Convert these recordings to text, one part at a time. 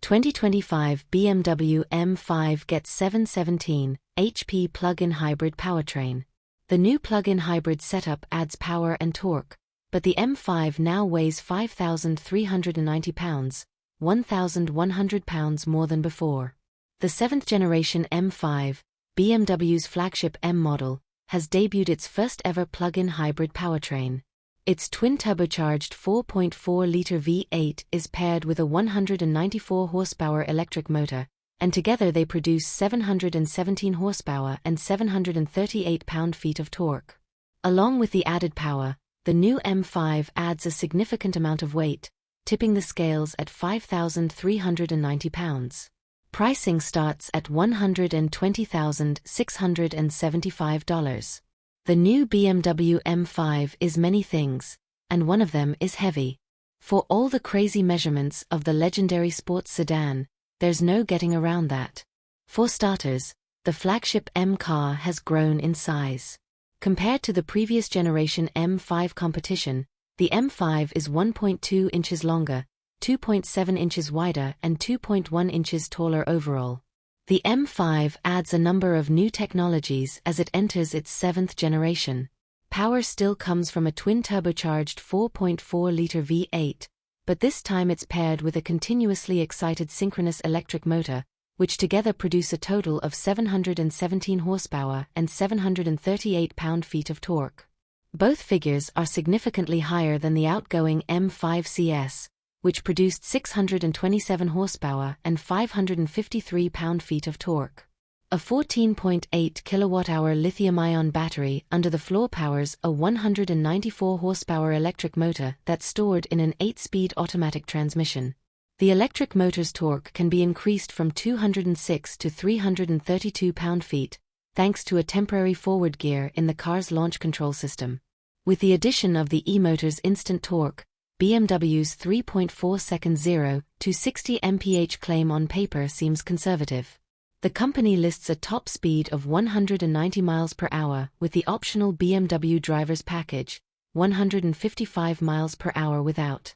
2025 BMW M5 gets 717 HP plug-in hybrid powertrain. The new plug-in hybrid setup adds power and torque, but the M5 now weighs 5,390 pounds, 1,100 pounds more than before. The 7th generation M5, BMW's flagship M model, has debuted its first-ever plug-in hybrid powertrain. Its twin-turbocharged 4.4-liter V8 is paired with a 194 horsepower electric motor, and together they produce 717 horsepower and 738 pound-feet of torque. Along with the added power, the new M5 adds a significant amount of weight, tipping the scales at 5,390 pounds. Pricing starts at $120,675. The new BMW M5 is many things, and one of them is heavy. For all the crazy measurements of the legendary sports sedan, there's no getting around that. For starters, the flagship M car has grown in size. Compared to the previous generation M5 competition, the M5 is 1.2 inches longer, 2.7 inches wider and 2.1 inches taller overall. The M5 adds a number of new technologies as it enters its 7th generation. Power still comes from a twin-turbocharged 4.4-liter V8, but this time it's paired with a continuously excited synchronous electric motor, which together produce a total of 717 horsepower and 738 pound-feet of torque. Both figures are significantly higher than the outgoing M5 CS, which produced 627 horsepower and 553 pound-feet of torque. A 14.8 kilowatt-hour lithium-ion battery under the floor powers a 194 horsepower electric motor that's stored in an 8-speed automatic transmission. The electric motor's torque can be increased from 206 to 332 pound-feet, thanks to a temporary forward gear in the car's launch control system. With the addition of the e-motor's instant torque, BMW's 3.4-second 0 to 60 mph claim on paper seems conservative. The company lists a top speed of 190 miles per hour with the optional BMW driver's package, 155 miles per hour without.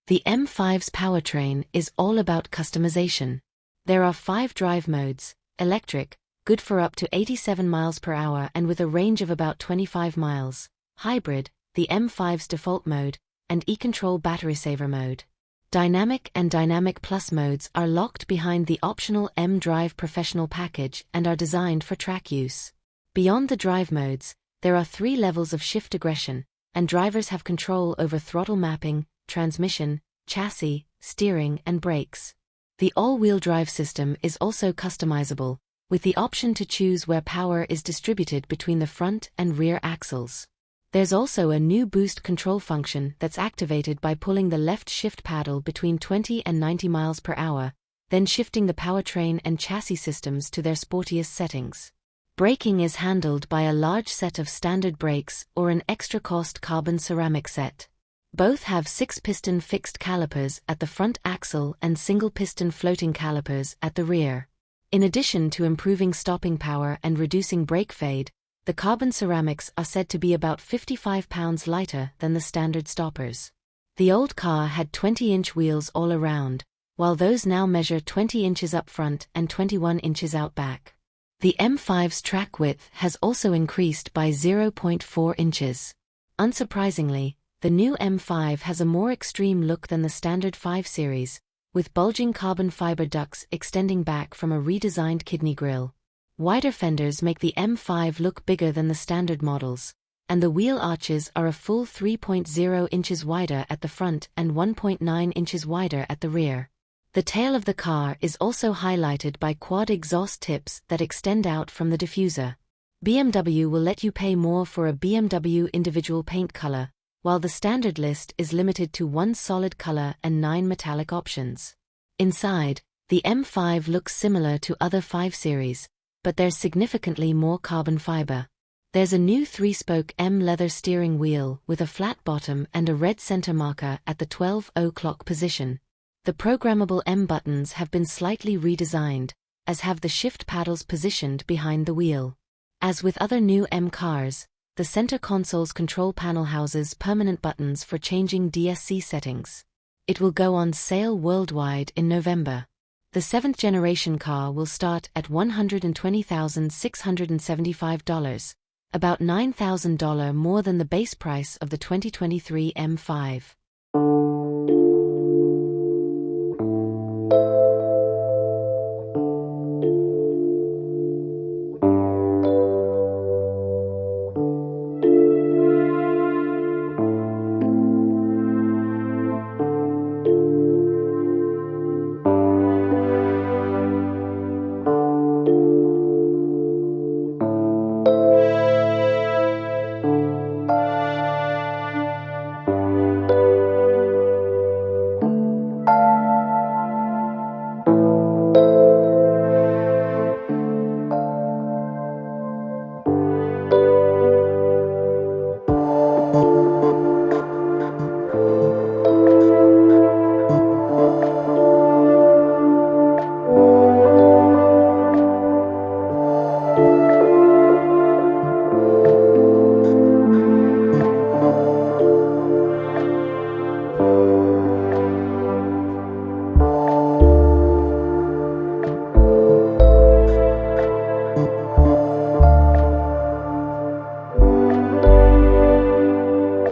The M5's powertrain is all about customization. There are 5 drive modes: electric, good for up to 87 miles per hour and with a range of about 25 miles, hybrid, the M5's default mode, and e-control battery saver mode. Dynamic and Dynamic Plus modes are locked behind the optional M-Drive Professional package and are designed for track use. Beyond the drive modes, there are 3 levels of shift aggression, and drivers have control over throttle mapping, transmission, chassis, steering, and brakes. The all-wheel drive system is also customizable, with the option to choose where power is distributed between the front and rear axles. There's also a new boost control function that's activated by pulling the left shift paddle between 20 and 90 miles per hour, then shifting the powertrain and chassis systems to their sportiest settings. Braking is handled by a large set of standard brakes or an extra-cost carbon ceramic set. Both have 6-piston fixed calipers at the front axle and single-piston floating calipers at the rear. In addition to improving stopping power and reducing brake fade, the carbon ceramics are said to be about 55 pounds lighter than the standard stoppers. The old car had 20-inch wheels all around, while those now measure 20 inches up front and 21 inches out back. The M5's track width has also increased by 0.4 inches. Unsurprisingly, the new M5 has a more extreme look than the standard 5 Series, with bulging carbon fiber ducts extending back from a redesigned kidney grille. Wider fenders make the M5 look bigger than the standard models, and the wheel arches are a full 3.0 inches wider at the front and 1.9 inches wider at the rear. The tail of the car is also highlighted by quad exhaust tips that extend out from the diffuser. BMW will let you pay more for a BMW individual paint color, while the standard list is limited to 1 solid color and 9 metallic options. Inside, the M5 looks similar to other 5 Series, but there's significantly more carbon fiber. There's a new 3-spoke M leather steering wheel with a flat bottom and a red center marker at the 12 o'clock position. The programmable M buttons have been slightly redesigned, as have the shift paddles positioned behind the wheel. As with other new M cars, the center console's control panel houses permanent buttons for changing DSC settings. It will go on sale worldwide in November. The 7th generation car will start at $120,675, about $9,000 more than the base price of the 2023 M5.